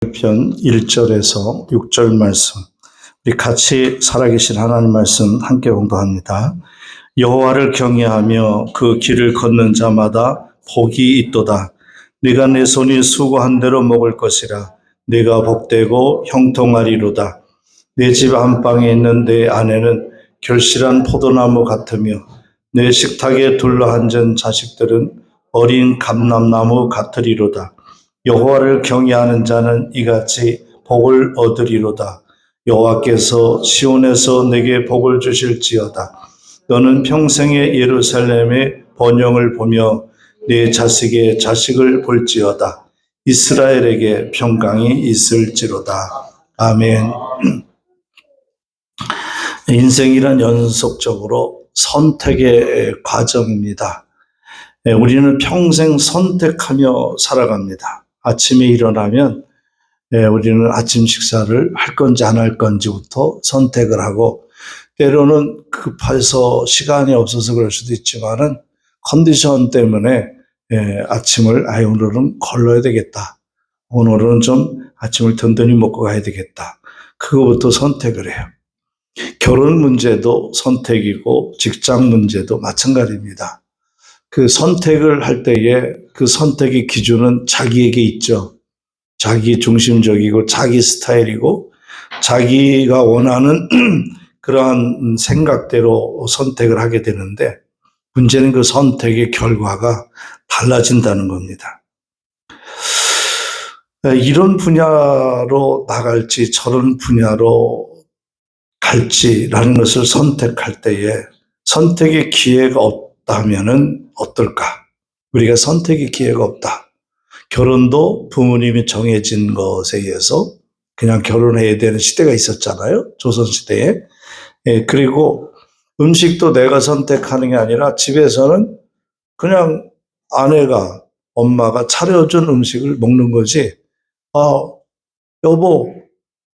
편 1절에서 6절 말씀, 우리 같이 살아계신 하나님 말씀 함께 공부합니다. 여호와를 경외하며 그 길을 걷는 자마다 복이 있도다. 네가 내 손이 수고한 대로 먹을 것이라. 네가 복되고 형통하리로다. 내 집 안방에 있는 내 아내는 결실한 포도나무 같으며 내 식탁에 둘러앉은 자식들은 어린 감람나무 같으리로다. 여호와를 경외하는 자는 이같이 복을 얻으리로다. 여호와께서 시온에서 내게 복을 주실지어다. 너는 평생에 예루살렘의 번영을 보며 내 자식의 자식을 볼지어다. 이스라엘에게 평강이 있을지로다. 아멘. 인생이란 연속적으로 선택의 과정입니다. 우리는 평생 선택하며 살아갑니다. 아침에 일어나면 우리는 아침 식사를 할 건지 안 할 건지부터 선택을 하고, 때로는 급해서 시간이 없어서 그럴 수도 있지만은 컨디션 때문에 아침을 오늘은 걸러야 되겠다. 오늘은 좀 아침을 든든히 먹고 가야 되겠다. 그거부터 선택을 해요. 결혼 문제도 선택이고 직장 문제도 마찬가지입니다. 그 선택을 할 때에 그 선택의 기준은 자기에게 있죠. 자기 중심적이고 자기 스타일이고 자기가 원하는 그러한 생각대로 선택을 하게 되는데, 문제는 그 선택의 결과가 달라진다는 겁니다. 이런 분야로 나갈지 저런 분야로 갈지라는 것을 선택할 때에 선택의 기회가 없다면은 어떨까? 우리가 선택의 기회가 없다. 결혼도 부모님이 정해진 것에 의해서 그냥 결혼해야 되는 시대가 있었잖아요. 조선시대에. 그리고 음식도 내가 선택하는 게 아니라 집에서는 그냥 아내가, 엄마가 차려준 음식을 먹는 거지. 여보,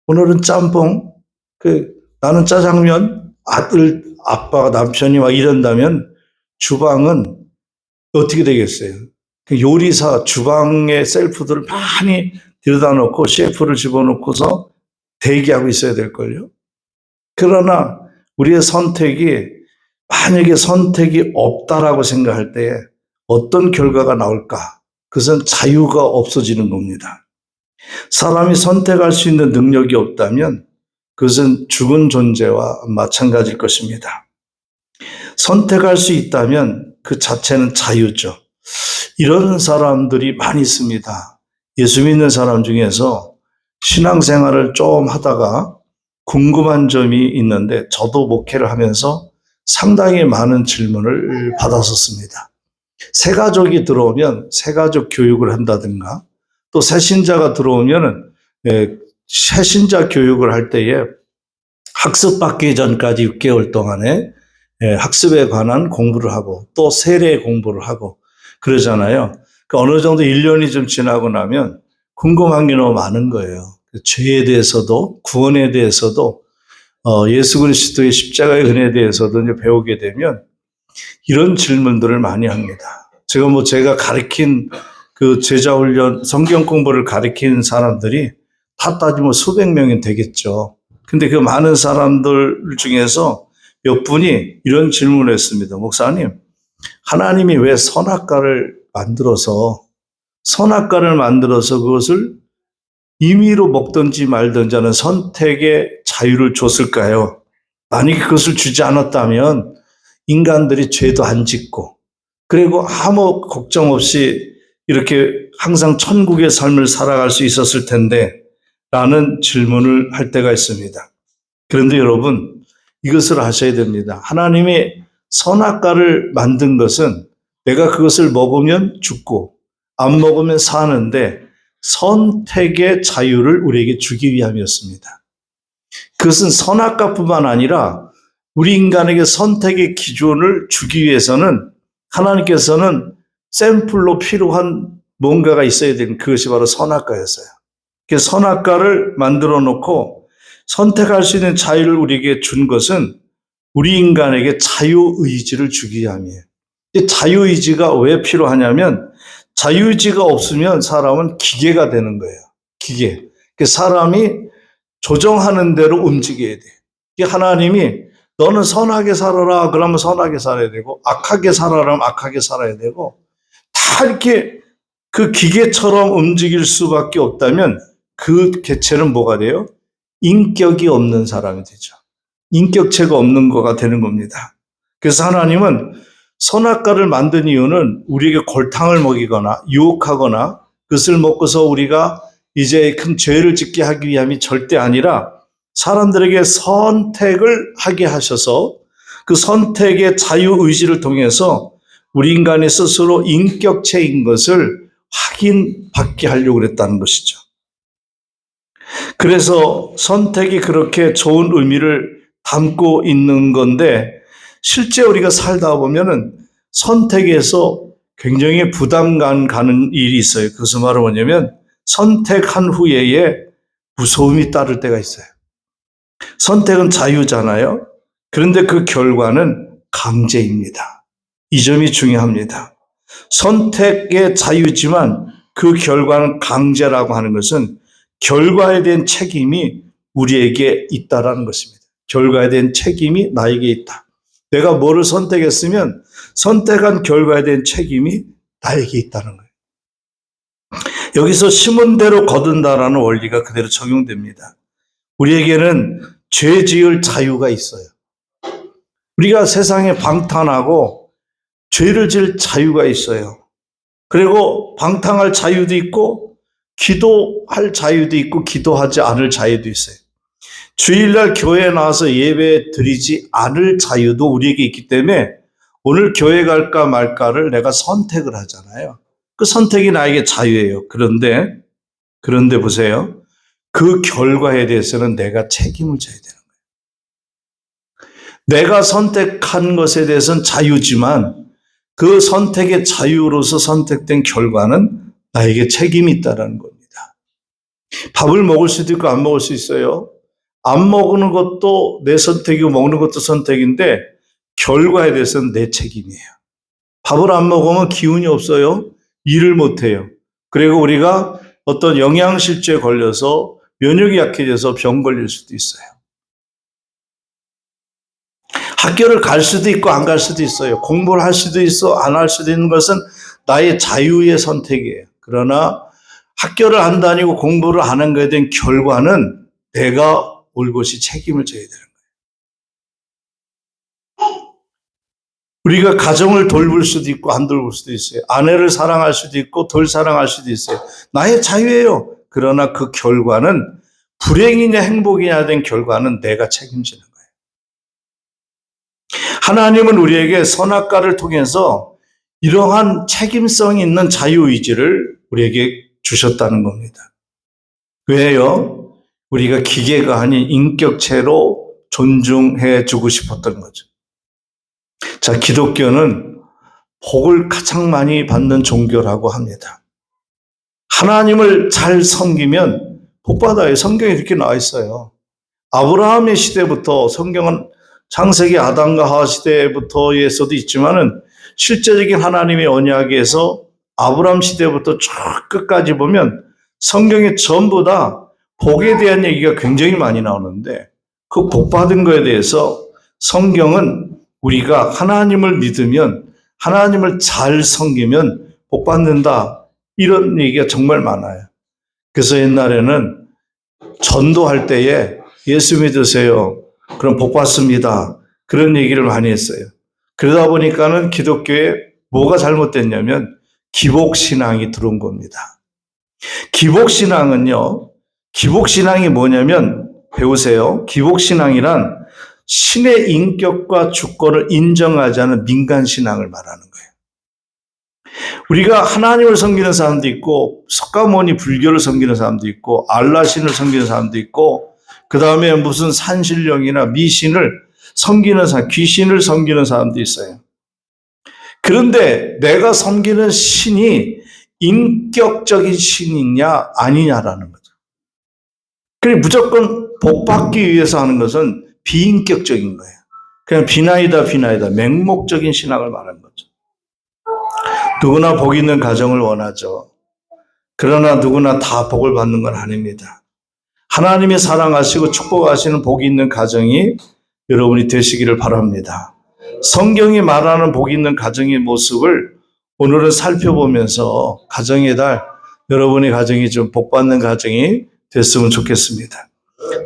오늘은 짬뽕, 나는 짜장면, 아빠가 남편이 막 이런다면 주방은 어떻게 되겠어요? 요리사 주방에 셀프들을 많이 들여다 놓고 셰프를 집어넣고서 대기하고 있어야 될걸요. 그러나 우리의 선택이, 만약에 선택이 없다라고 생각할 때 어떤 결과가 나올까? 그것은 자유가 없어지는 겁니다. 사람이 선택할 수 있는 능력이 없다면 그것은 죽은 존재와 마찬가지일 것입니다. 선택할 수 있다면 그 자체는 자유죠. 이런 사람들이 많이 있습니다. 예수 믿는 사람 중에서 신앙생활을 좀 하다가 궁금한 점이 있는데, 저도 목회를 하면서 상당히 많은 질문을 받았었습니다. 새가족이 들어오면 새가족 교육을 한다든가, 또 새신자가 들어오면은 새신자 교육을 할 때에 학습받기 전까지 6개월 동안에 학습에 관한 공부를 하고 또 세례 공부를 하고 그러잖아요. 어느 정도 1년이 좀 지나고 나면 궁금한 게 너무 많은 거예요. 죄에 대해서도 구원에 대해서도 예수 그리스도의 십자가의 은혜에 대해서도 이제 배우게 되면 이런 질문들을 많이 합니다. 제가 가르친 그 제자 훈련, 성경 공부를 가르친 사람들이 다 따지면 수백 명이 되겠죠. 근데 그 많은 사람들 중에서 몇 분이 이런 질문을 했습니다. 목사님, 하나님이 왜 선악과를 만들어서 그것을 임의로 먹든지 말든지 하는 선택의 자유를 줬을까요? 만약에 그것을 주지 않았다면 인간들이 죄도 안 짓고, 그리고 아무 걱정 없이 이렇게 항상 천국의 삶을 살아갈 수 있었을 텐데 라는 질문을 할 때가 있습니다. 그런데 여러분, 이것을 아셔야 됩니다. 하나님이 선악과를 만든 것은 내가 그것을 먹으면 죽고 안 먹으면 사는데 선택의 자유를 우리에게 주기 위함이었습니다. 그것은 선악과뿐만 아니라 우리 인간에게 선택의 기준을 주기 위해서는 하나님께서는 샘플로 필요한 뭔가가 있어야 되는, 그것이 바로 선악과였어요. 그래서 선악과를 만들어 놓고 선택할 수 있는 자유를 우리에게 준 것은 우리 인간에게 자유의지를 주기 위함이에요. 자유의지가 왜 필요하냐면, 자유의지가 없으면 사람은 기계가 되는 거예요. 기계. 그 사람이 조정하는 대로 움직여야 돼. 하나님이 너는 선하게 살아라 그러면 선하게 살아야 되고, 악하게 살아라면 악하게 살아야 되고, 다 이렇게 그 기계처럼 움직일 수밖에 없다면 그 개체는 뭐가 돼요? 인격이 없는 사람이 되죠. 인격체가 없는 거가 되는 겁니다. 그래서 하나님은 선악과를 만든 이유는 우리에게 골탕을 먹이거나 유혹하거나 그것을 먹고서 우리가 이제 큰 죄를 짓게 하기 위함이 절대 아니라 사람들에게 선택을 하게 하셔서 그 선택의 자유의지를 통해서 우리 인간의 스스로 인격체인 것을 확인받게 하려고 그랬다는 것이죠. 그래서 선택이 그렇게 좋은 의미를 담고 있는 건데, 실제 우리가 살다 보면은 선택에서 굉장히 부담감 가는 일이 있어요. 그것은 바로 뭐냐면 선택한 후에 무서움이 따를 때가 있어요. 선택은 자유잖아요. 그런데 그 결과는 강제입니다. 이 점이 중요합니다. 선택의 자유지만 그 결과는 강제라고 하는 것은 결과에 대한 책임이 우리에게 있다라는 것입니다. 결과에 대한 책임이 나에게 있다. 내가 뭐를 선택했으면 선택한 결과에 대한 책임이 나에게 있다는 거예요. 여기서 심은 대로 거둔다라는 원리가 그대로 적용됩니다. 우리에게는 죄 지을 자유가 있어요. 우리가 세상에 방탕하고 죄를 지을 자유가 있어요. 그리고 방탕할 자유도 있고 기도할 자유도 있고 기도하지 않을 자유도 있어요. 주일날 교회에 나와서 예배 드리지 않을 자유도 우리에게 있기 때문에 오늘 교회 갈까 말까를 내가 선택을 하잖아요. 그 선택이 나에게 자유예요. 그런데 보세요. 그 결과에 대해서는 내가 책임을 져야 되는 거예요. 내가 선택한 것에 대해서는 자유지만 그 선택의 자유로서 선택된 결과는 나에게 책임이 있다는 겁니다. 밥을 먹을 수도 있고 안 먹을 수 있어요. 안 먹는 것도 내 선택이고 먹는 것도 선택인데 결과에 대해서는 내 책임이에요. 밥을 안 먹으면 기운이 없어요. 일을 못해요. 그리고 우리가 어떤 영양실조에 걸려서 면역이 약해져서 병 걸릴 수도 있어요. 학교를 갈 수도 있고 안 갈 수도 있어요. 공부를 할 수도 있어 안 할 수도 있는 것은 나의 자유의 선택이에요. 그러나 학교를 안 다니고 공부를 안 한 것에 대한 결과는 내가 올곧이 책임을 져야 되는 거예요. 우리가 가정을 돌볼 수도 있고 안 돌볼 수도 있어요. 아내를 사랑할 수도 있고 덜 사랑할 수도 있어요. 나의 자유예요. 그러나 그 결과는 불행이냐 행복이냐 된 결과는 내가 책임지는 거예요. 하나님은 우리에게 선악과를 통해서 이러한 책임성 있는 자유의지를 우리에게 주셨다는 겁니다. 왜요? 우리가 기계가 아닌 인격체로 존중해 주고 싶었던 거죠. 자, 기독교는 복을 가장 많이 받는 종교라고 합니다. 하나님을 잘 섬기면 복 받아요. 성경에 이렇게 나와 있어요. 아브라함의 시대부터, 성경은 창세기 아담과 하와 시대부터에서도 있지만은 실제적인 하나님의 언약에서 아브라함 시대부터 쭉 끝까지 보면 성경에 전부 다 복에 대한 얘기가 굉장히 많이 나오는데 그 복 받은 거에 대해서 성경은 우리가 하나님을 믿으면 하나님을 잘 섬기면 복 받는다 이런 얘기가 정말 많아요. 그래서 옛날에는 전도할 때에 예수 믿으세요. 그럼 복 받습니다. 그런 얘기를 많이 했어요. 그러다 보니까는 기독교에 뭐가 잘못됐냐면 기복신앙이 들어온 겁니다. 기복신앙은요, 기복신앙이 뭐냐면 배우세요. 기복신앙이란 신의 인격과 주권을 인정하지 않은 민간신앙을 말하는 거예요. 우리가 하나님을 섬기는 사람도 있고 석가모니 불교를 섬기는 사람도 있고 알라신을 섬기는 사람도 있고 그 다음에 무슨 산신령이나 미신을 섬기는 사람, 귀신을 섬기는 사람도 있어요. 그런데 내가 섬기는 신이 인격적인 신이냐 아니냐라는 거죠. 그래 무조건 복 받기 위해서 하는 것은 비인격적인 거예요. 그냥 비나이다 맹목적인 신앙을 말하는 거죠. 누구나 복 있는 가정을 원하죠. 그러나 누구나 다 복을 받는 건 아닙니다. 하나님이 사랑하시고 축복하시는 복이 있는 가정이 여러분이 되시기를 바랍니다. 성경이 말하는 복이 있는 가정의 모습을 오늘은 살펴보면서 가정의 달, 여러분의 가정이 좀 복받는 가정이 됐으면 좋겠습니다.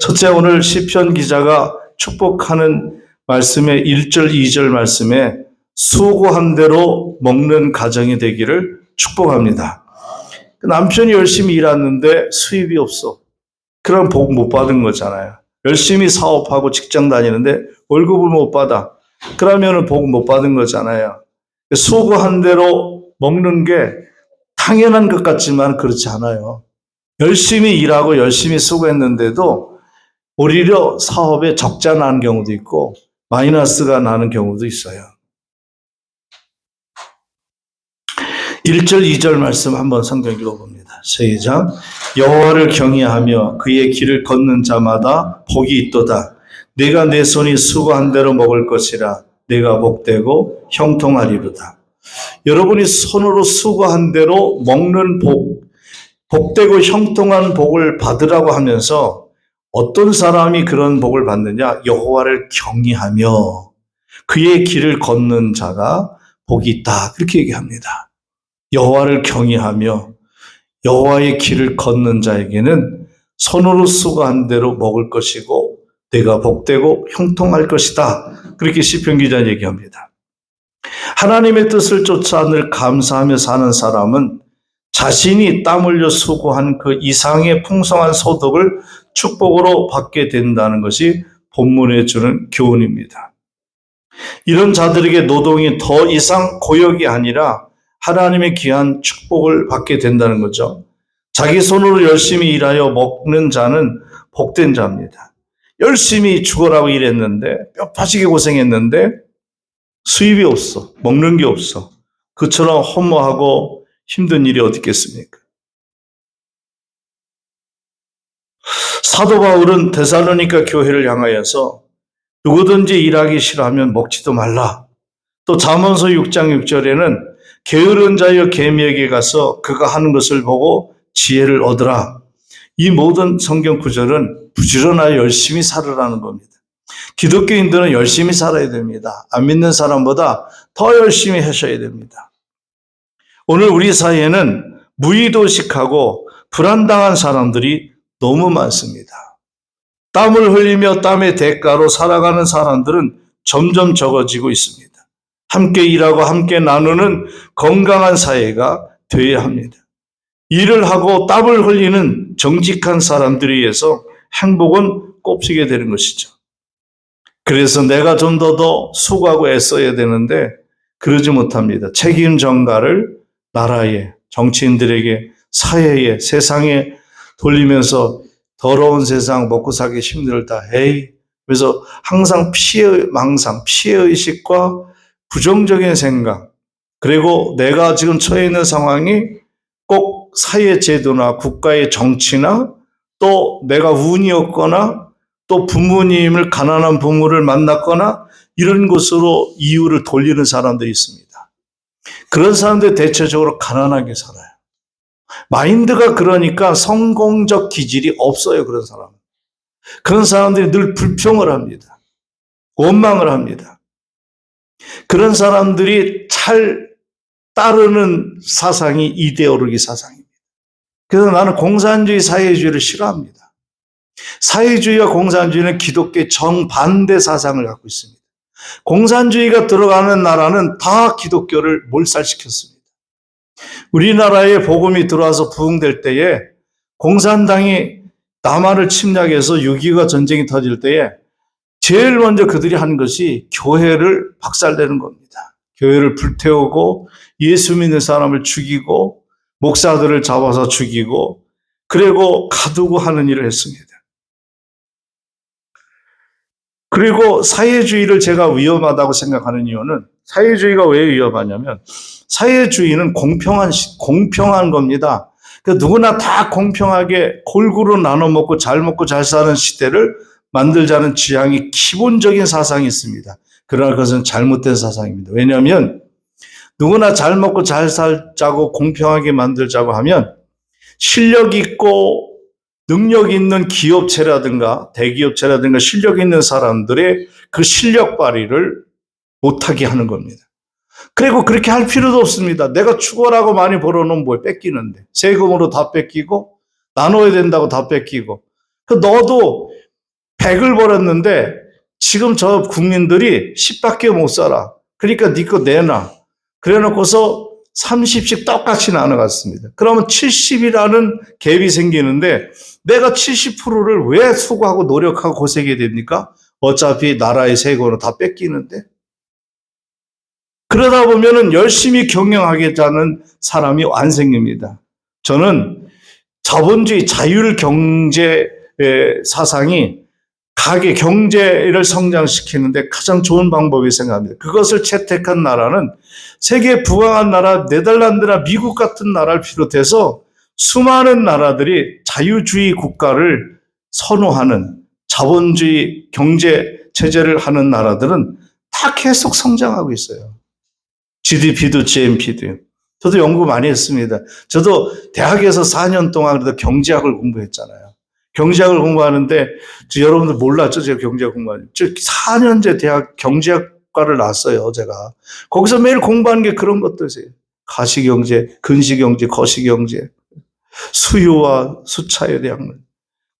첫째, 오늘 시편 기자가 축복하는 말씀의 1절, 2절 말씀에 수고한 대로 먹는 가정이 되기를 축복합니다. 남편이 열심히 일하는데 수입이 없어. 그럼 복 못 받은 거잖아요. 열심히 사업하고 직장 다니는데 월급을 못 받아. 그러면 복 못 받은 거잖아요. 수고한 대로 먹는 게 당연한 것 같지만 그렇지 않아요. 열심히 일하고 열심히 수고했는데도 오히려 사업에 적자 나는 경우도 있고 마이너스가 나는 경우도 있어요. 1절, 2절 말씀 한번 성경 읽어봅니다. 시작. 여호와를 경외하며 그의 길을 걷는 자마다 복이 있도다. 내가 내 손이 수고한 대로 먹을 것이라. 내가 복되고 형통하리로다. 여러분이 손으로 수고한 대로 먹는 복, 복되고 형통한 복을 받으라고 하면서 어떤 사람이 그런 복을 받느냐? 여호와를 경외하며 그의 길을 걷는 자가 복이 있다. 그렇게 얘기합니다. 여호와를 경외하며 여호와의 길을 걷는 자에게는 손으로 수고한 대로 먹을 것이고 내가 복되고 형통할 것이다. 그렇게 시편 기자는 얘기합니다. 하나님의 뜻을 쫓아 늘 감사하며 사는 사람은 자신이 땀 흘려 수고한 그 이상의 풍성한 소득을 축복으로 받게 된다는 것이 본문에 주는 교훈입니다. 이런 자들에게 노동이 더 이상 고역이 아니라 하나님의 귀한 축복을 받게 된다는 거죠. 자기 손으로 열심히 일하여 먹는 자는 복된 자입니다. 열심히 죽어라고 일했는데 뼈 빠지게 고생했는데 수입이 없어. 먹는 게 없어. 그처럼 허무하고 힘든 일이 어디 있겠습니까? 사도 바울은 데살로니가 교회를 향하여서 누구든지 일하기 싫어하면 먹지도 말라. 또 잠언서 6장 6절에는 게으른 자여 개미에게 가서 그가 하는 것을 보고 지혜를 얻으라. 이 모든 성경 구절은 부지런하여 열심히 살으라는 겁니다. 기독교인들은 열심히 살아야 됩니다. 안 믿는 사람보다 더 열심히 하셔야 됩니다. 오늘 우리 사이에는 무의도식하고 불안당한 사람들이 너무 많습니다. 땀을 흘리며 땀의 대가로 살아가는 사람들은 점점 적어지고 있습니다. 함께 일하고 함께 나누는 건강한 사회가 되어야 합니다. 일을 하고 땀을 흘리는 정직한 사람들에 의해서 행복은 꼽히게 되는 것이죠. 그래서 내가 좀 더 수고하고 애써야 되는데 그러지 못합니다. 책임 전가를 나라에, 정치인들에게, 사회에, 세상에 돌리면서 더러운 세상 먹고 살기 힘들다. 에이. 그래서 항상 피해망상, 피해의식과 부정적인 생각, 그리고 내가 지금 처해 있는 상황이 꼭 사회 제도나 국가의 정치나 또 내가 운이 없거나 또 부모님을 가난한 부모를 만났거나 이런 것으로 이유를 돌리는 사람들이 있습니다. 그런 사람들 대체적으로 가난하게 살아요. 마인드가 그러니까 성공적 기질이 없어요. 그런 사람은. 그런 사람들이 늘 불평을 합니다. 원망을 합니다. 그런 사람들이 잘 따르는 사상이 이데올로기 사상입니다. 그래서 나는 공산주의, 사회주의를 싫어합니다. 사회주의와 공산주의는 기독교의 정반대 사상을 갖고 있습니다. 공산주의가 들어가는 나라는 다 기독교를 몰살시켰습니다. 우리나라에 복음이 들어와서 부흥될 때에 공산당이 남한을 침략해서 6.25 전쟁이 터질 때에 제일 먼저 그들이 한 것이 교회를 박살내는 겁니다. 교회를 불태우고 예수 믿는 사람을 죽이고 목사들을 잡아서 죽이고 그리고 가두고 하는 일을 했습니다. 그리고 사회주의를 제가 위험하다고 생각하는 이유는 사회주의가 왜 위험하냐면 사회주의는 공평한 겁니다. 그러니까 누구나 다 공평하게 골고루 나눠 먹고 잘 사는 시대를 만들자는 지향이 기본적인 사상이 있습니다. 그러나 그것은 잘못된 사상입니다. 왜냐하면 누구나 잘 먹고 잘 살자고 공평하게 만들자고 하면 실력 있고 능력 있는 기업체라든가 대기업체라든가 실력 있는 사람들의 그 실력 발휘를 못하게 하는 겁니다. 그리고 그렇게 할 필요도 없습니다. 내가 축원하고 많이 벌어놓으면 뭘 뺏기는데. 세금으로 다 뺏기고 나눠야 된다고 다 뺏기고. 너도 100을 벌었는데 지금 저 국민들이 10밖에 못 살아. 그러니까 네 거 내놔. 그래 놓고서 30씩 똑같이 나눠갔습니다. 그러면 70이라는 갭이 생기는데 내가 70%를 왜 수고하고 노력하고 고생해야 됩니까? 어차피 나라의 세금으로 다 뺏기는데. 그러다 보면은 열심히 경영하겠다는 사람이 안 생깁니다. 저는 자본주의 자율 경제 사상이 가계 경제를 성장시키는데 가장 좋은 방법이 생각합니다. 그것을 채택한 나라는 세계 부강한 나라, 네덜란드나 미국 같은 나라를 비롯해서 수많은 나라들이 자유주의 국가를 선호하는 자본주의 경제 체제를 하는 나라들은 다 계속 성장하고 있어요. GDP도 GNP도요. 저도 연구 많이 했습니다. 저도 대학에서 4년 동안 그래도 경제학을 공부했잖아요. 경제학을 공부하는데 여러분들 몰랐죠? 제가 경제학 공부하는 4년제 대학 경제학과를 나왔어요. 제가 거기서 매일 공부하는 게 그런 것들이에요. 가시경제, 근시경제, 거시경제, 수요와 수차에 대한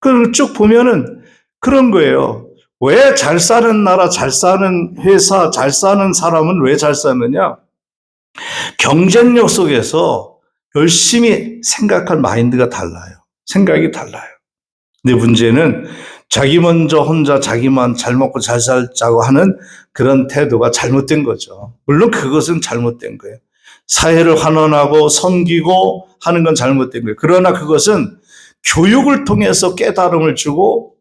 그걸 쭉 보면은 그런 거예요. 왜 잘 사는 나라, 잘 사는 회사, 잘 사는 사람은 왜 잘 사느냐? 경쟁력 속에서 열심히 생각할 마인드가 달라요. 생각이 달라요. 근데 문제는 자기 먼저 혼자 자기만 잘 먹고 잘 살자고 하는 그런 태도가 잘못된 거죠. 물론 그것은 잘못된 거예요. 사회를 환원하고 섬기고 하는 건 잘못된 거예요. 그러나 그것은 교육을 통해서 깨달음을 주고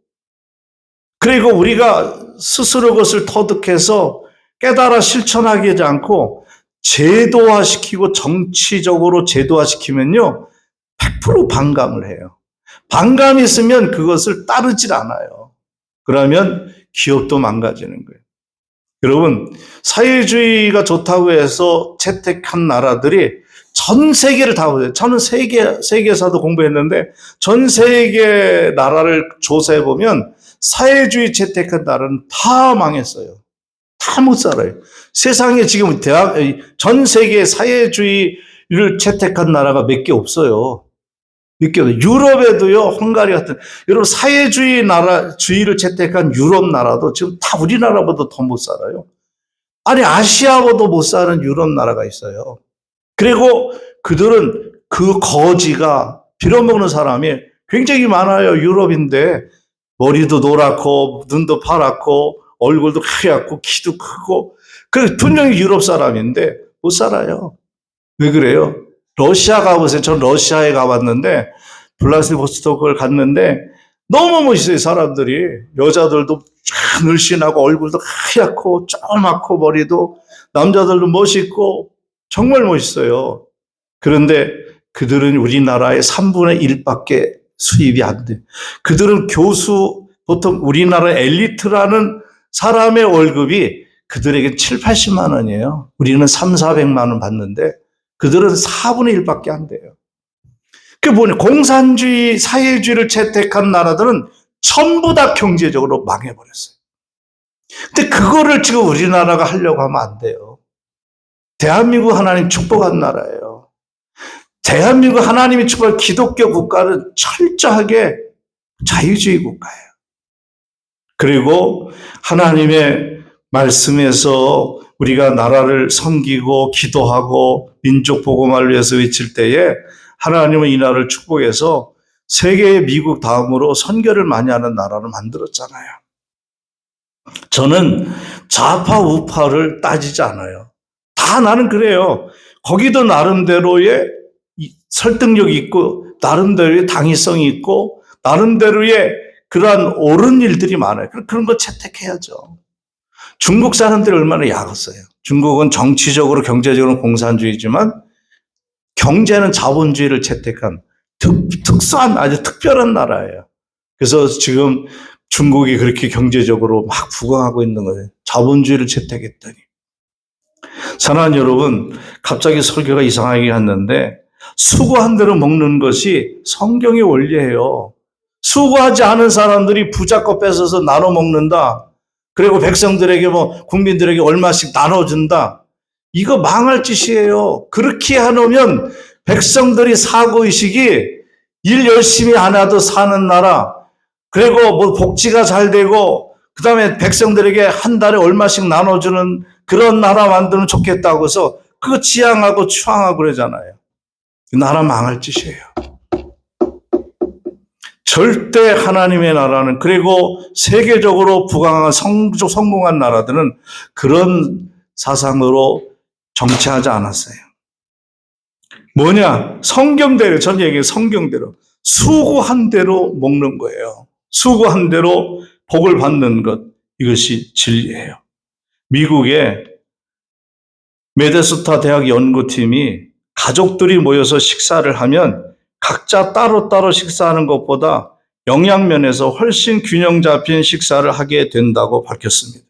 그리고 우리가 스스로 그것을 터득해서 깨달아 실천하게 하지 않고 제도화시키고 정치적으로 제도화시키면요 100% 반감을 해요. 반감이 있으면 그것을 따르질 않아요. 그러면 기업도 망가지는 거예요. 여러분 사회주의가 좋다고 해서 채택한 나라들이 전 세계를 다 보세요. 저는 세계사도 공부했는데 전 세계 나라를 조사해 보면 사회주의 채택한 나라는 다 망했어요. 다 못 살아요. 세상에 지금 전 세계 사회주의를 채택한 나라가 몇 개 없어요. 몇 개 없어요. 유럽에도요, 헝가리 같은, 여러분 사회주의를 채택한 유럽 나라도 지금 다 우리나라보다 더 못 살아요. 아니, 아시아보다 못 사는 유럽 나라가 있어요. 그리고 그들은 그 거지가 빌어먹는 사람이 굉장히 많아요. 유럽인데 머리도 노랗고 눈도 파랗고 얼굴도 하얗고 키도 크고 분명히 유럽 사람인데 못 살아요. 왜 그래요? 러시아 가보세요. 전 러시아에 가봤는데 블라디보스토크를 갔는데 너무 멋있어요. 사람들이. 여자들도 늘씬하고 얼굴도 하얗고 조그맣고 머리도 남자들도 멋있고 정말 멋있어요. 그런데 그들은 우리나라의 3분의 1밖에 수입이 안 돼. 그들은 보통 우리나라 엘리트라는 사람의 월급이 그들에게 7, 80만 원이에요. 우리는 3, 400만 원 받는데 그들은 4분의 1밖에 안 돼요. 그게 뭐냐? 공산주의, 사회주의를 채택한 나라들은 전부 다 경제적으로 망해버렸어요. 근데 그거를 지금 우리나라가 하려고 하면 안 돼요. 대한민국 하나님 축복한 나라예요. 대한민국 하나님이 축복한 기독교 국가는 철저하게 자유주의 국가예요. 그리고 하나님의 말씀에서 우리가 나라를 섬기고 기도하고 민족 복음화를 위해서 외칠 때에 하나님은 이 나라를 축복해서 세계의 미국 다음으로 선교를 많이 하는 나라를 만들었잖아요. 저는 좌파 우파를 따지지 않아요. 다 나는 그래요. 거기도 나름대로의 설득력이 있고 나름대로의 당위성이 있고 나름대로의 그러한 옳은 일들이 많아요. 그런 거 채택해야죠. 중국 사람들이 얼마나 약했어요. 중국은 정치적으로 경제적으로 공산주의지만 경제는 자본주의를 채택한 특수한 아주 특별한 나라예요. 그래서 지금 중국이 그렇게 경제적으로 막 부강하고 있는 거예요. 자본주의를 채택했더니. 사랑하는 여러분, 갑자기 설교가 이상하게 갔는데 수고한 대로 먹는 것이 성경의 원리예요. 수고하지 않은 사람들이 부자 거 뺏어서 나눠 먹는다. 그리고 백성들에게 국민들에게 얼마씩 나눠준다. 이거 망할 짓이에요. 그렇게 해놓으면 백성들이 사고의식이 일 열심히 안 해도 사는 나라, 그리고 복지가 잘 되고, 그 다음에 백성들에게 한 달에 얼마씩 나눠주는 그런 나라 만들면 좋겠다고 해서 그거 지향하고 추앙하고 그러잖아요. 나라 망할 짓이에요. 절대 하나님의 나라는, 그리고 세계적으로 부강한 성공한 나라들은 그런 사상으로 정치하지 않았어요. 뭐냐? 성경대로, 전 얘기해요. 성경대로. 수고한 대로 먹는 거예요. 수고한 대로 복을 받는 것. 이것이 진리예요. 미국의 메데스타 대학 연구팀이 가족들이 모여서 식사를 하면 각자 따로따로 식사하는 것보다 영양면에서 훨씬 균형 잡힌 식사를 하게 된다고 밝혔습니다.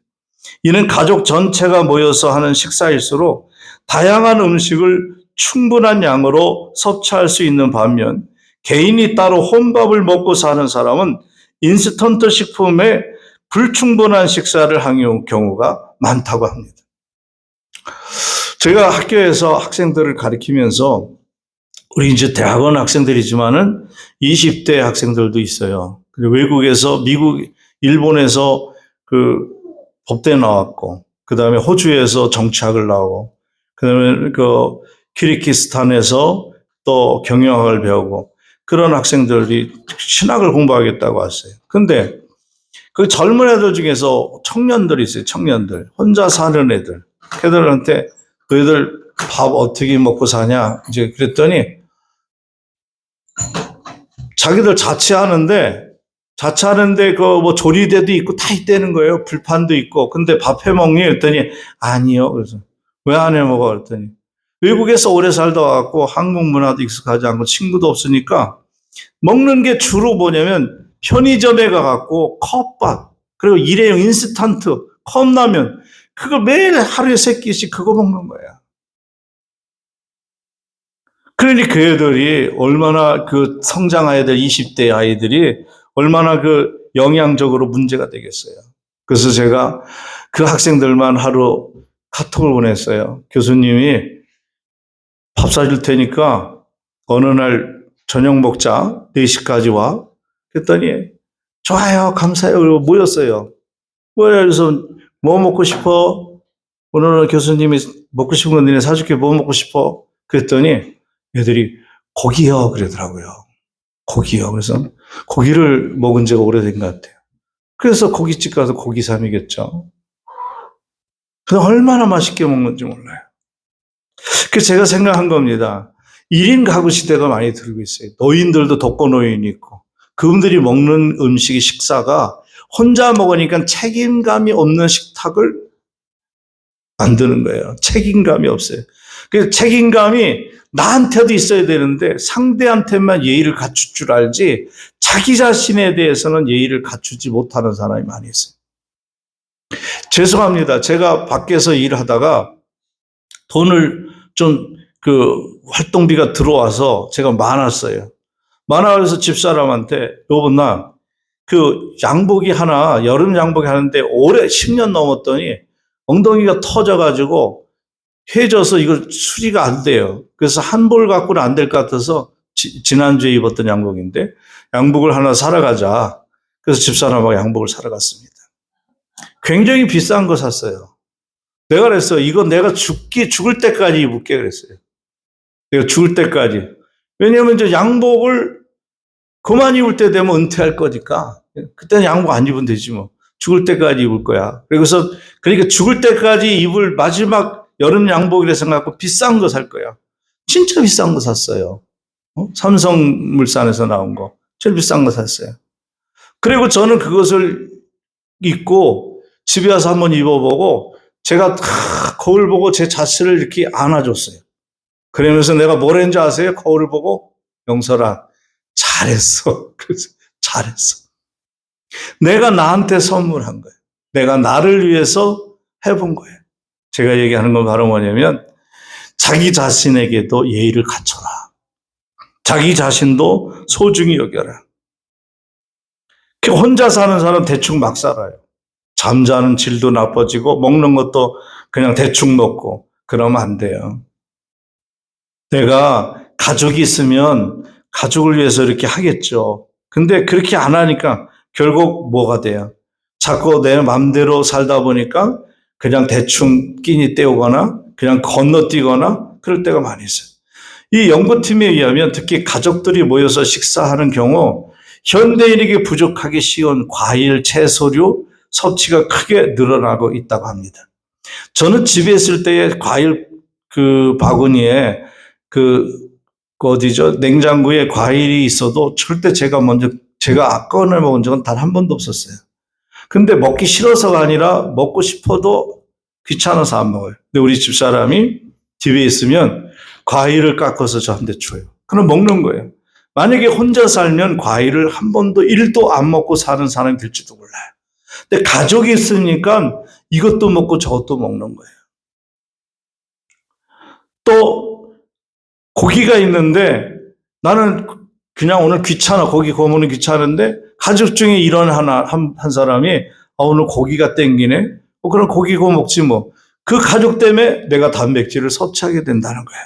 이는 가족 전체가 모여서 하는 식사일수록 다양한 음식을 충분한 양으로 섭취할 수 있는 반면, 개인이 따로 혼밥을 먹고 사는 사람은 인스턴트 식품에 불충분한 식사를 하는 경우가 많다고 합니다. 제가 학교에서 학생들을 가르치면서, 우리 이제 대학원 학생들이지만은 20대 학생들도 있어요. 그리고 외국에서, 일본에서 그 법대 나왔고, 그 다음에 호주에서 정치학을 나오고, 그 다음에 키르기스탄에서 또 경영학을 배우고, 그런 학생들이 신학을 공부하겠다고 왔어요. 근데 그 젊은 애들 중에서 청년들이 있어요. 청년들. 혼자 사는 애들. 걔들한테 너희들 밥 어떻게 먹고 사냐? 이제 그랬더니 자기들 자취하는데 조리대도 있고 다 있다는 거예요. 불판도 있고. 근데 밥 해 먹니? 그랬더니 아니요. 그래서 왜 안 해 먹어? 그랬더니 외국에서 오래 살다 왔고 한국 문화도 익숙하지 않고 친구도 없으니까 먹는 게 주로 뭐냐면 편의점에 가갖고 컵밥, 그리고 일회용 인스턴트, 컵라면, 그거 매일 하루에 3끼씩 그거 먹는 거야. 그러니 그 애들이 얼마나 성장해야 될 20대 아이들이 얼마나 영양적으로 문제가 되겠어요. 그래서 제가 그 학생들만 하루 카톡을 보냈어요. 교수님이 밥 사줄 테니까 어느 날 저녁 먹자. 4시까지 와. 그랬더니 좋아요. 감사해요. 그리고 모였어요. 그래서 뭐 먹고 싶어? 오늘은 교수님이 먹고 싶은 건 니네 사줄게. 뭐 먹고 싶어? 그랬더니 애들이 고기요. 그러더라고요. 고기요. 그래서 고기를 먹은 지가 오래된 것 같아요. 그래서 고깃집 가서 고기 사 먹였죠. 그래서 얼마나 맛있게 먹는지 몰라요. 그래서 제가 생각한 겁니다. 1인 가구 시대가 많이 들고 있어요. 노인들도 독거노인이 있고, 그분들이 먹는 음식이, 식사가 혼자 먹으니까 책임감이 없는 식탁을 만드는 거예요. 책임감이 없어요. 그래서 책임감이 나한테도 있어야 되는데 상대한테만 예의를 갖출 줄 알지 자기 자신에 대해서는 예의를 갖추지 못하는 사람이 많이 있어요. 죄송합니다. 제가 밖에서 일하다가 돈을 좀 활동비가 들어와서 제가 많았어요. 많아서 집사람한테 여보 나 양복이 하나, 여름 양복이 하는데 오래 10년 넘었더니 엉덩이가 터져가지고 해져서 이거 수리가 안 돼요. 그래서 한 벌 갖고는 안 될 것 같아서 지난주에 입었던 양복인데 양복을 하나 사러 가자. 그래서 집사람하고 양복을 사러 갔습니다. 굉장히 비싼 거 샀어요. 내가 그랬어요. 이거 내가 죽을 때까지 입을게 그랬어요. 내가 죽을 때까지. 왜냐하면 저 양복을 그만 입을 때 되면 은퇴할 거니까 그때는 양복 안 입으면 되지 뭐. 죽을 때까지 입을 거야. 그러니까 죽을 때까지 입을 마지막 여름 양복이라 생각하고 비싼 거 살 거야. 진짜 비싼 거 샀어요. 삼성물산에서 나온 거. 제일 비싼 거 샀어요. 그리고 저는 그것을 입고 집에 와서 한번 입어보고 제가 거울 보고 제 자신을 이렇게 안아줬어요. 그러면서 내가 뭘 했는지 아세요? 거울을 보고 영설아 잘했어. 그래서 잘했어. 내가 나한테 선물한 거예요. 내가 나를 위해서 해본 거예요. 제가 얘기하는 건 바로 뭐냐면 자기 자신에게도 예의를 갖춰라. 자기 자신도 소중히 여겨라. 혼자 사는 사람 대충 막 살아요. 잠자는 질도 나빠지고 먹는 것도 그냥 대충 먹고 그러면 안 돼요. 내가 가족이 있으면 가족을 위해서 이렇게 하겠죠. 근데 그렇게 안 하니까 결국 뭐가 돼요? 자꾸 내 맘대로 살다 보니까 그냥 대충 끼니 때우거나 그냥 건너뛰거나 그럴 때가 많이 있어요. 이 연구팀에 의하면 특히 가족들이 모여서 식사하는 경우 현대인에게 부족하기 쉬운 과일, 채소류 섭취가 크게 늘어나고 있다고 합니다. 저는 집에 있을 때에 과일 그 바구니에 어디죠? 냉장고에 과일이 있어도 절대 제가 꺼내 먹은 적은 단 한 번도 없었어요. 근데 먹기 싫어서가 아니라 먹고 싶어도 귀찮아서 안 먹어요. 근데 우리 집사람이 집에 있으면 과일을 깎아서 저한테 줘요. 그럼 먹는 거예요. 만약에 혼자 살면 과일을 한 번도 1도 안 먹고 사는 사람이 될지도 몰라요. 근데 가족이 있으니까 이것도 먹고 저것도 먹는 거예요. 또 고기가 있는데 나는 그냥 오늘 귀찮아. 고기 구우면 귀찮은데 가족 중에 이런 한 사람이 오늘 고기가 땡기네. 그럼 고기 구워 먹지 뭐. 그 가족 때문에 내가 단백질을 섭취하게 된다는 거예요.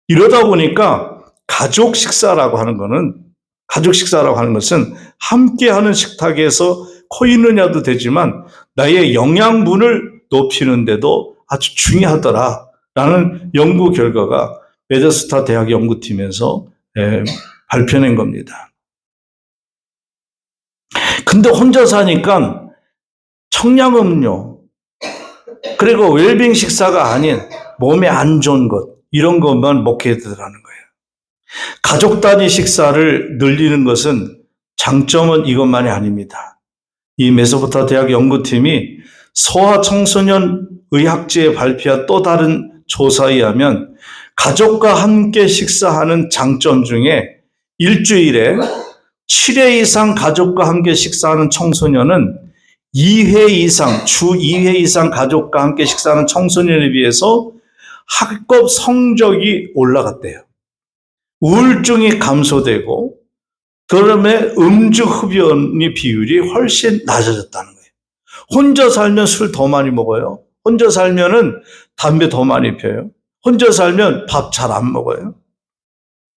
이러다 보니까 가족 식사라고 하는 것은 함께하는 식탁에서 코있느냐도 되지만 나의 영양분을 높이는 데도 아주 중요하더라라는 연구 결과가 베데스다 대학 연구팀에서 발표낸 겁니다. 근데 혼자 사니까 청량음료 그리고 웰빙 식사가 아닌 몸에 안 좋은 것 이런 것만 먹게 되더라는 거예요. 가족 단위 식사를 늘리는 것은 장점은 이것만이 아닙니다. 이 메소포타 대학 연구팀이 소아청소년 의학지에 발표한 또 다른 조사에 의하면 가족과 함께 식사하는 장점 중에 일주일에 7회 이상 가족과 함께 식사하는 청소년은 2회 이상, 주 2회 이상 가족과 함께 식사하는 청소년에 비해서 학업 성적이 올라갔대요. 우울증이 감소되고 그다음에 음주 흡연의 비율이 훨씬 낮아졌다는 거예요. 혼자 살면 술 더 많이 먹어요. 혼자 살면은 담배 더 많이 피워요. 혼자 살면 밥 잘 안 먹어요.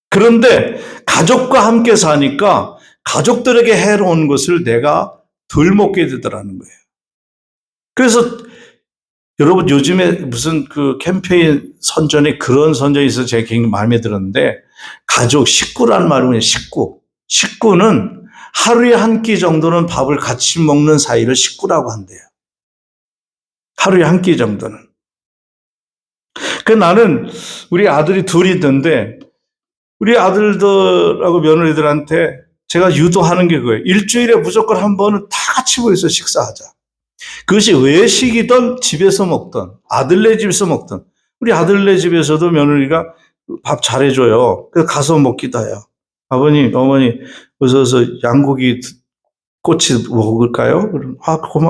그런데 가족과 함께 사니까 가족들에게 해로운 것을 내가 덜 먹게 되더라는 거예요. 그래서 여러분 요즘에 무슨 그 캠페인 선전에 그런 선전이 있어서 제가 굉장히 마음에 들었는데 가족, 식구라는 말은 식구. 식구는 하루에 한 끼 정도는 밥을 같이 먹는 사이를 식구라고 한대요. 하루에 한 끼 정도는. 나는 우리 아들이 둘이 있는데 우리 아들들하고 며느리들한테 제가 유도하는 게 그거예요. 일주일에 무조건 한 번은 다 같이 모여서 식사하자. 그것이 외식이든 집에서 먹든 아들네 집에서 먹든 우리 아들네 집에서도 며느리가 밥 잘해줘요. 그래서 가서 먹기도 해요. 아버님, 어머니 어서 양고기 꼬치 먹을까요?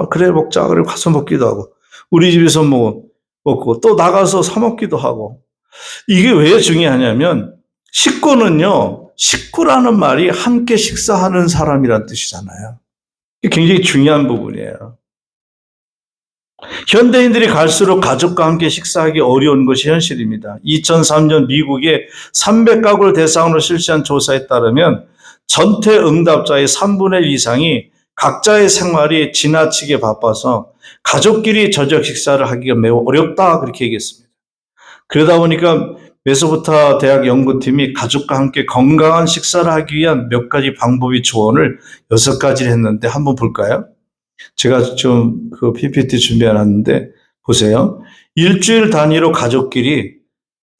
그래 먹자. 그래 가서 먹기도 하고 우리 집에서 먹고 또 나가서 사 먹기도 하고 이게 왜 중요하냐면 식구라는 말이 함께 식사하는 사람이란 뜻이잖아요. 이게 굉장히 중요한 부분이에요. 현대인들이 갈수록 가족과 함께 식사하기 어려운 것이 현실입니다. 2003년 미국의 300가구를 대상으로 실시한 조사에 따르면 전체 응답자의 3분의 1 이상이 각자의 생활이 지나치게 바빠서 가족끼리 저녁 식사를 하기가 매우 어렵다 그렇게 얘기했습니다. 그러다 보니까 메소포타 대학 연구팀이 가족과 함께 건강한 식사를 하기 위한 몇 가지 방법이 조언을 6가지를 했는데 한번 볼까요? 제가 좀 그 PPT 준비해놨는데 보세요. 일주일 단위로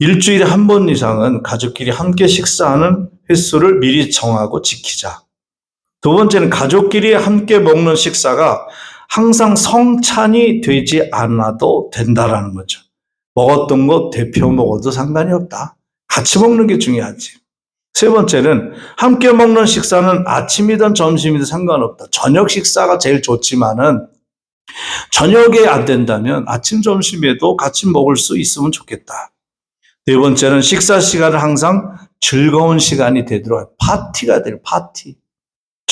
일주일에 한 번 이상은 가족끼리 함께 식사하는 횟수를 미리 정하고 지키자. 두 번째는 가족끼리 함께 먹는 식사가 항상 성찬이 되지 않아도 된다라는 거죠. 먹었던 거 대표 먹어도 상관이 없다. 같이 먹는 게 중요하지. 세 번째는 함께 먹는 식사는 아침이든 점심이든 상관없다. 저녁 식사가 제일 좋지만은 저녁에 안 된다면 아침, 점심에도 같이 먹을 수 있으면 좋겠다. 네 번째는 식사 시간은 항상 즐거운 시간이 되도록 파티가 될 파티.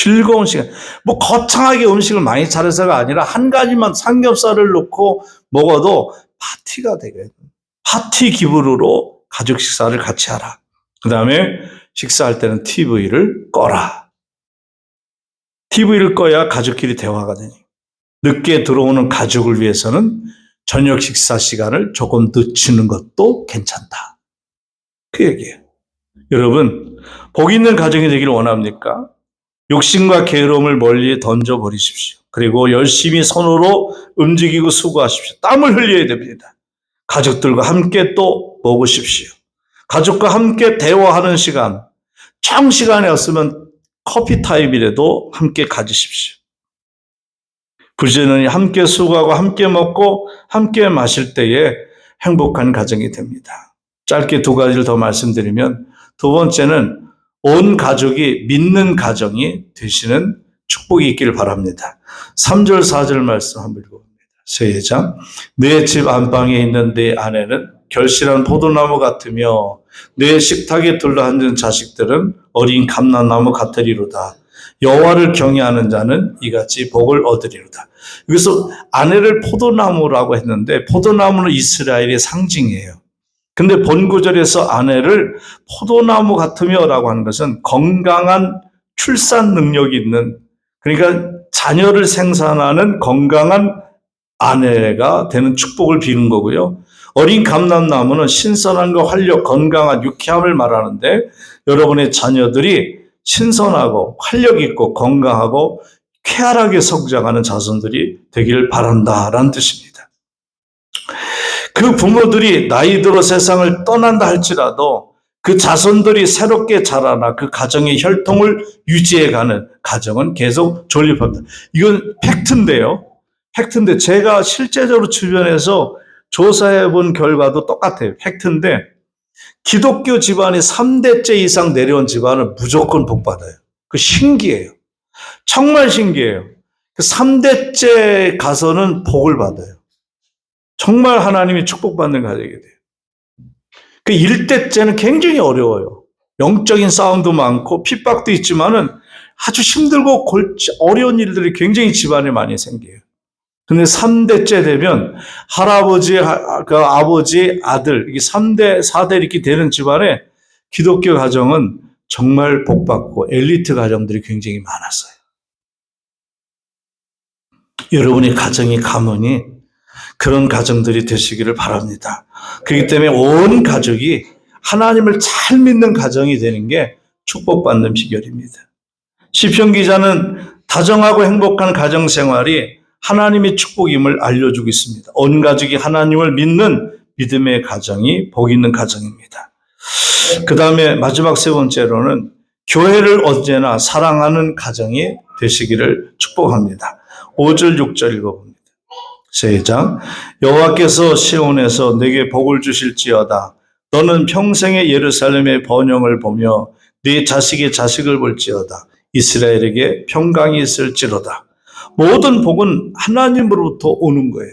즐거운 시간. 뭐 거창하게 음식을 많이 차려서가 아니라 한 가지만 삼겹살을 넣고 먹어도 파티가 되거든요. 파티 기분으로 가족 식사를 같이 하라. 그 다음에 식사할 때는 TV를 꺼라. TV를 꺼야 가족끼리 대화가 되니. 늦게 들어오는 가족을 위해서는 저녁 식사 시간을 조금 늦추는 것도 괜찮다. 그 얘기예요. 여러분, 복 있는 가정이 되기를 원합니까? 욕심과 게으름을 멀리 던져버리십시오. 그리고 열심히 손으로 움직이고 수고하십시오. 땀을 흘려야 됩니다. 가족들과 함께 또 먹으십시오. 가족과 함께 대화하는 시간, 장시간에 없으면 커피 타임이라도 함께 가지십시오. 부지런히 함께 수고하고 함께 먹고 함께 마실 때에 행복한 가정이 됩니다. 짧게 두 가지를 더 말씀드리면, 두 번째는 온 가족이 믿는 가정이 되시는 축복이 있기를 바랍니다. 3절 4절 말씀 한번 읽어봅니다. 시작. 내 집 안방에 있는 내 아내는 결실한 포도나무 같으며 내 식탁에 둘러앉은 자식들은 어린 감람나무 같으리로다. 여호와를 경외하는 자는 이같이 복을 얻으리로다. 여기서 아내를 포도나무라고 했는데 포도나무는 이스라엘의 상징이에요. 근데 본구절에서 아내를 포도나무 같으며라고 하는 것은 건강한 출산 능력이 있는, 그러니까 자녀를 생산하는 건강한 아내가 되는 축복을 비는 거고요. 어린 감람나무는 신선함과 활력, 건강한 유쾌함을 말하는데 여러분의 자녀들이 신선하고 활력 있고 건강하고 쾌활하게 성장하는 자손들이 되길 바란다라는 뜻입니다. 그 부모들이 나이 들어 세상을 떠난다 할지라도 그 자손들이 새롭게 자라나 그 가정의 혈통을 유지해가는 가정은 계속 존립합니다. 이건 팩트인데요. 팩트인데 제가 실제적으로 주변에서 조사해 본 결과도 똑같아요. 팩트인데 기독교 집안이 3대째 이상 내려온 집안은 무조건 복 받아요. 그 신기해요. 정말 신기해요. 그 3대째 가서는 복을 받아요. 정말 하나님이 축복받는 가정이 돼요. 그 1대째는 굉장히 어려워요. 영적인 싸움도 많고 핍박도 있지만은 아주 힘들고 어려운 일들이 굉장히 집안에 많이 생겨요. 근데 3대째 되면 할아버지, 아버지, 아들, 이게 3대, 4대 이렇게 되는 집안에 기독교 가정은 정말 복받고 엘리트 가정들이 굉장히 많았어요. 여러분의 가정이 가문이 그런 가정들이 되시기를 바랍니다. 그렇기 때문에 온 가족이 하나님을 잘 믿는 가정이 되는 게 축복받는 비결입니다. 시편 기자는 다정하고 행복한 가정 생활이 하나님의 축복임을 알려주고 있습니다. 온 가족이 하나님을 믿는 믿음의 가정이 복 있는 가정입니다. 그 다음에 마지막 세 번째로는 교회를 언제나 사랑하는 가정이 되시기를 축복합니다. 5절 6절 읽어봅니다. 시작. 여호와께서 시온에서 내게 복을 주실지어다. 너는 평생의 예루살렘의 번영을 보며 네 자식의 자식을 볼지어다. 이스라엘에게 평강이 있을지로다. 모든 복은 하나님으로부터 오는 거예요.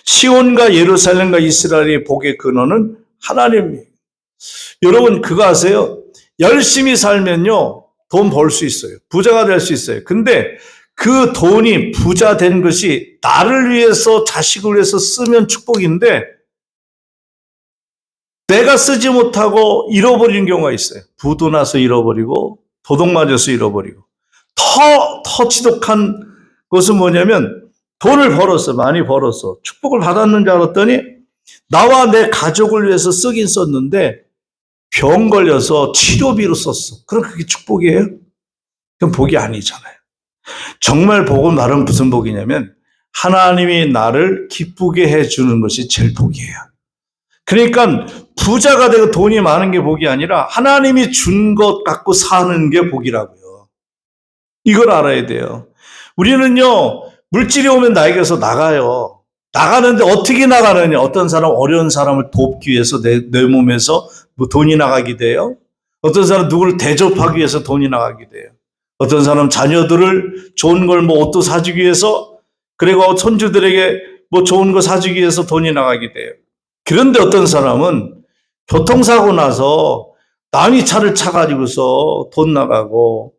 시온과 예루살렘과 이스라엘의 복의 근원은 하나님이에요. 여러분 그거 아세요? 열심히 살면요 돈 벌 수 있어요. 부자가 될 수 있어요. 근데 그 돈이 부자 된 것이 나를 위해서 자식을 위해서 쓰면 축복인데 내가 쓰지 못하고 잃어버리는 경우가 있어요. 부도 나서 잃어버리고 도둑 맞아서 잃어버리고 더 지독한 것은 뭐냐면 돈을 벌었어. 많이 벌었어. 축복을 받았는 줄 알았더니 나와 내 가족을 위해서 쓰긴 썼는데 병 걸려서 치료비로 썼어. 그럼 그게 축복이에요? 그건 복이 아니잖아요. 정말 복은 말은 무슨 복이냐면 하나님이 나를 기쁘게 해주는 것이 제일 복이에요. 그러니까 부자가 되고 돈이 많은 게 복이 아니라 하나님이 준 것 갖고 사는 게 복이라고요. 이걸 알아야 돼요. 우리는요 물질이 오면 나에게서 나가요. 나가는데 어떻게 나가느냐. 어떤 사람 어려운 사람을 돕기 위해서 내 몸에서 뭐 돈이 나가게 돼요. 어떤 사람 누구를 대접하기 위해서 돈이 나가게 돼요. 어떤 사람 자녀들을 좋은 걸 뭐 옷도 사주기 위해서 그리고 손주들에게 뭐 좋은 거 사주기 위해서 돈이 나가게 돼요. 그런데 어떤 사람은 교통사고 나서 남이 차를 차가지고서 돈 나가고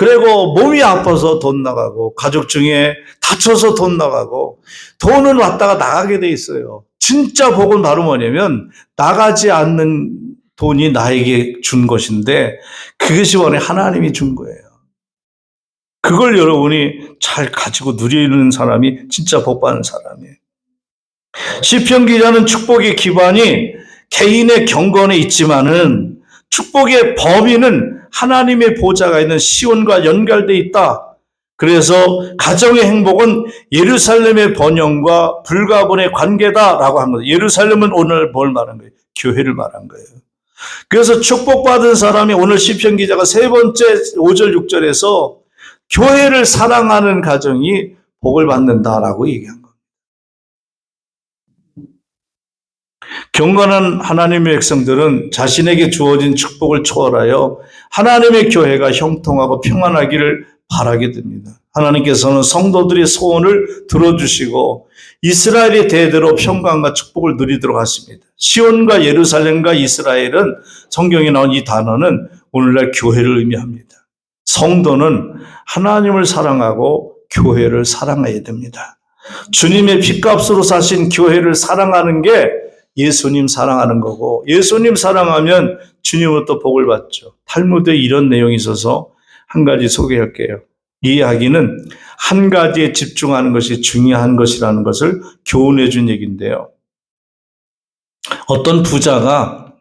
그리고 몸이 아파서 돈 나가고 가족 중에 다쳐서 돈 나가고 돈은 왔다가 나가게 돼 있어요. 진짜 복은 바로 뭐냐면 나가지 않는 돈이 나에게 준 것인데 그것이 원래 하나님이 준 거예요. 그걸 여러분이 잘 가지고 누리는 사람이 진짜 복 받는 사람이에요. 시편 기자는 축복의 기반이 개인의 경건에 있지만은 축복의 범위는 하나님의 보좌가 있는 시온과 연결되어 있다. 그래서 가정의 행복은 예루살렘의 번영과 불가분의 관계다라고 한 거예요. 예루살렘은 오늘 뭘 말한 거예요? 교회를 말한 거예요. 그래서 축복받은 사람이 오늘 시편 기자가 세 번째 5절 6절에서 교회를 사랑하는 가정이 복을 받는다라고 얘기한 거예요. 경건한 하나님의 백성들은 자신에게 주어진 축복을 초월하여 하나님의 교회가 형통하고 평안하기를 바라게 됩니다. 하나님께서는 성도들의 소원을 들어주시고 이스라엘의 대대로 평강과 축복을 누리도록 하십니다. 시온과 예루살렘과 이스라엘은 성경에 나온 이 단어는 오늘날 교회를 의미합니다. 성도는 하나님을 사랑하고 교회를 사랑해야 됩니다. 주님의 핏값으로 사신 교회를 사랑하는 게 예수님 사랑하는 거고 예수님 사랑하면 주님으로부터 복을 받죠. 탈무드에 이런 내용이 있어서 한 가지 소개할게요. 이 이야기는 한 가지에 집중하는 것이 중요한 것이라는 것을 교훈해 준 얘기인데요. 어떤 부자가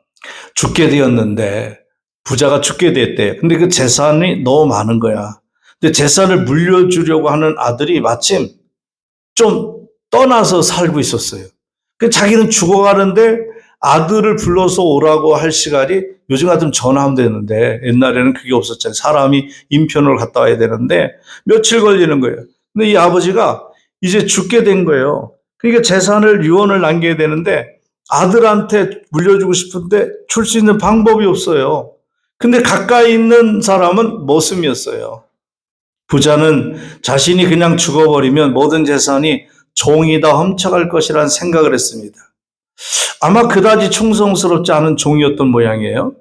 죽게 되었는데 부자가 죽게 됐대요. 근데 그 재산이 너무 많은 거야. 근데 재산을 물려주려고 하는 아들이 마침 좀 떠나서 살고 있었어요. 자기는 죽어가는데 아들을 불러서 오라고 할 시간이 요즘 같으면 전화하면 되는데 옛날에는 그게 없었잖아요. 사람이 인편으로 갔다 와야 되는데 며칠 걸리는 거예요. 근데 이 아버지가 이제 죽게 된 거예요. 그러니까 재산을 유언을 남겨야 되는데 아들한테 물려주고 싶은데 줄 수 있는 방법이 없어요. 근데 가까이 있는 사람은 머슴이었어요. 부자는 자신이 그냥 죽어버리면 모든 재산이 종이 다 훔쳐갈 것이라는 생각을 했습니다. 아마 그다지 충성스럽지 않은 종이었던 모양이에요.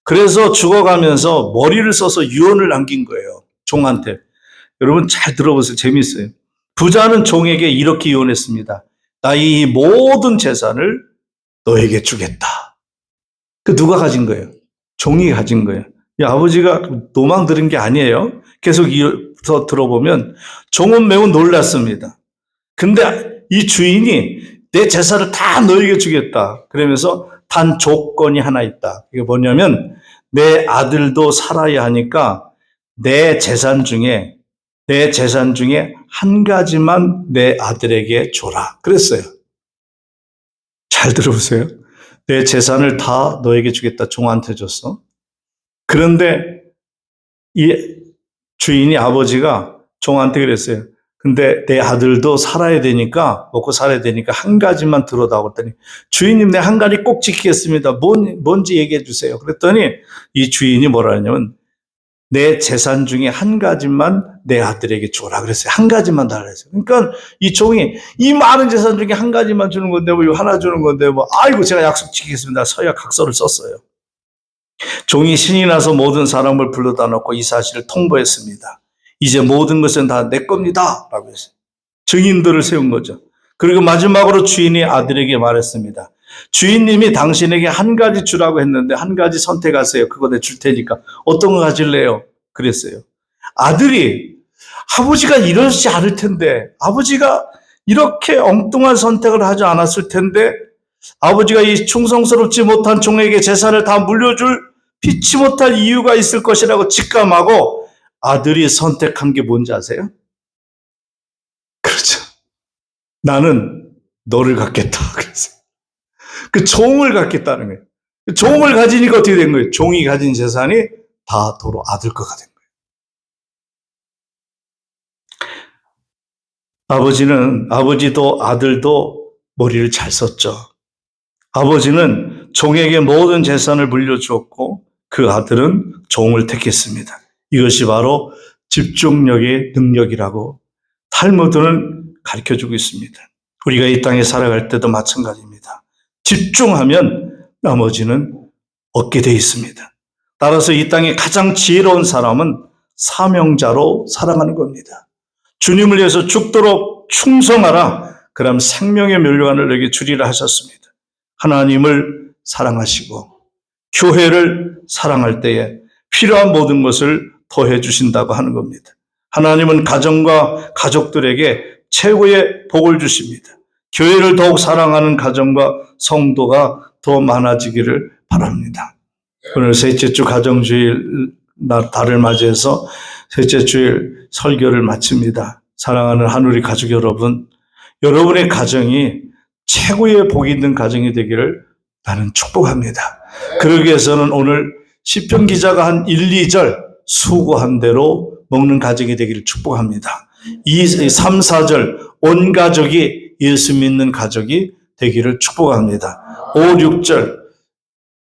그래서 죽어가면서 머리를 써서 유언을 남긴 거예요. 종한테. 여러분 잘 들어보세요. 재미있어요. 부자는 종에게 이렇게 유언했습니다. 나의 이 모든 재산을 너에게 주겠다. 그 누가 가진 거예요? 종이 가진 거예요. 이 아버지가 노망 들은 게 아니에요. 계속 이어서 들어보면 종은 매우 놀랐습니다. 근데 이 주인이 내 재산을 다 너에게 주겠다. 그러면서 단 조건이 하나 있다. 이게 뭐냐면 내 아들도 살아야 하니까 내 재산 중에 한 가지만 내 아들에게 줘라. 그랬어요. 잘 들어보세요. 내 재산을 다 너에게 주겠다. 종한테 줬어. 그런데 이 주인이 아버지가 종한테 그랬어요. 근데 내 아들도 살아야 되니까, 먹고 살아야 되니까 한 가지만 들어다오 그랬더니 주인님 내 한 가지 꼭 지키겠습니다. 뭔지 얘기해 주세요. 그랬더니 이 주인이 뭐라 하냐면 내 재산 중에 한 가지만 내 아들에게 줘라 그랬어요. 한 가지만 달라 했어요. 그러니까 이 종이 이 많은 재산 중에 한 가지만 주는 건데 뭐 이거 하나 주는 건데 뭐 아이고 제가 약속 지키겠습니다. 서약 각서를 썼어요. 종이 신이 나서 모든 사람을 불러다 놓고 이 사실을 통보했습니다. 이제 모든 것은 다 내 겁니다. 라고 했어요. 증인들을 세운 거죠. 그리고 마지막으로 주인이 아들에게 말했습니다. 주인님이 당신에게 한 가지 주라고 했는데 한 가지 선택하세요. 그거 내 줄 테니까. 어떤 거 가질래요? 그랬어요. 아들이 아버지가 이러지 않을 텐데 아버지가 이렇게 엉뚱한 선택을 하지 않았을 텐데 아버지가 이 충성스럽지 못한 종에게 재산을 다 물려줄 피치 못할 이유가 있을 것이라고 직감하고 아들이 선택한 게 뭔지 아세요? 그렇죠. 나는 너를 갖겠다. 그랬어요. 그 종을 갖겠다는 거예요. 종을 가지니까 어떻게 된 거예요? 종이 가진 재산이 다 도로 아들 거가 된 거예요. 아버지도 아들도 머리를 잘 썼죠. 아버지는 종에게 모든 재산을 물려주었고 그 아들은 종을 택했습니다. 이것이 바로 집중력의 능력이라고 탈무드는 가르쳐주고 있습니다. 우리가 이 땅에 살아갈 때도 마찬가지입니다. 집중하면 나머지는 얻게 돼 있습니다. 따라서 이 땅에 가장 지혜로운 사람은 사명자로 살아가는 겁니다. 주님을 위해서 죽도록 충성하라. 그럼 생명의 멸류관을 너에게 주리라 하셨습니다. 하나님을 사랑하시고 교회를 사랑할 때에 필요한 모든 것을 더해 주신다고 하는 겁니다. 하나님은 가정과 가족들에게 최고의 복을 주십니다. 교회를 더욱 사랑하는 가정과 성도가 더 많아지기를 바랍니다. 오늘 셋째 주 가정주일 달을 맞이해서 셋째 주일 설교를 마칩니다. 사랑하는 한우리 가족 여러분, 여러분의 가정이 최고의 복이 있는 가정이 되기를 나는 축복합니다. 그러기 위해서는 오늘 시편 기자가 한 1, 2절 수고한 대로 먹는 가정이 되기를 축복합니다. 3, 4절 온 가족이 예수 믿는 가족이 되기를 축복합니다. 5, 6절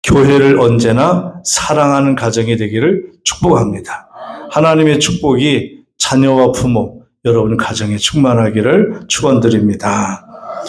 교회를 언제나 사랑하는 가정이 되기를 축복합니다. 하나님의 축복이 자녀와 부모, 여러분 가정에 충만하기를 축원드립니다.